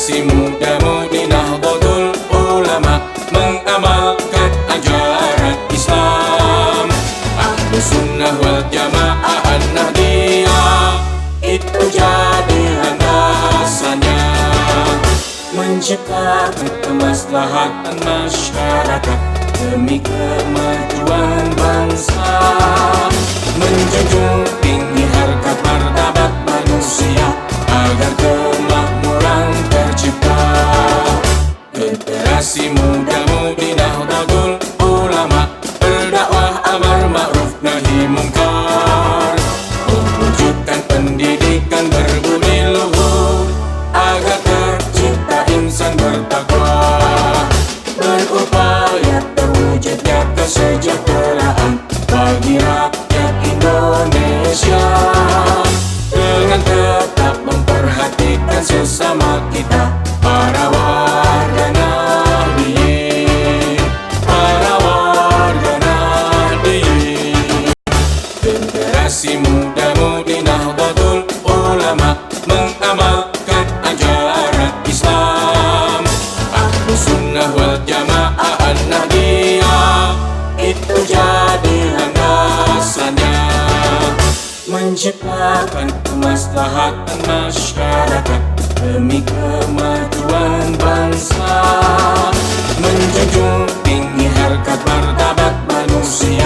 Generasi muda mudi Nahdlatul Ulama mengamalkan ajaran Islam. Ahlus Sunnah wal Jamaah An-Nahdliyah, itu jadi landasannya. Menciptakan kemaslahatan masyarakat demi kemajuan bangsa. Menjunjung tinggi harkat martabat manusia agar kemakmuran tercipta. Generasi muda mudi Nahdlatul Ulama berdakwah amar ma'ruf nahi mungkar, mewujudkan pendidikan berbudi luhur agar tercipta insan bertakwa. Berupaya terwujudnya kesejahteraan bagi rakyat Indonesia, dengan tetap memperhatikan sesama kita, para warga Nahdliyin, para warga Nahdliyin. Generasi muda mudi Nahdlatul Ulama mengamalkan ajaran Islam. Ahlus Sunnah wal Jamaah An-Nahdliyah, itu jadi landasannya. Menciptakan kemaslahatan masyarakat demi kemajuan bangsa. Menjunjung tinggi harkat martabat manusia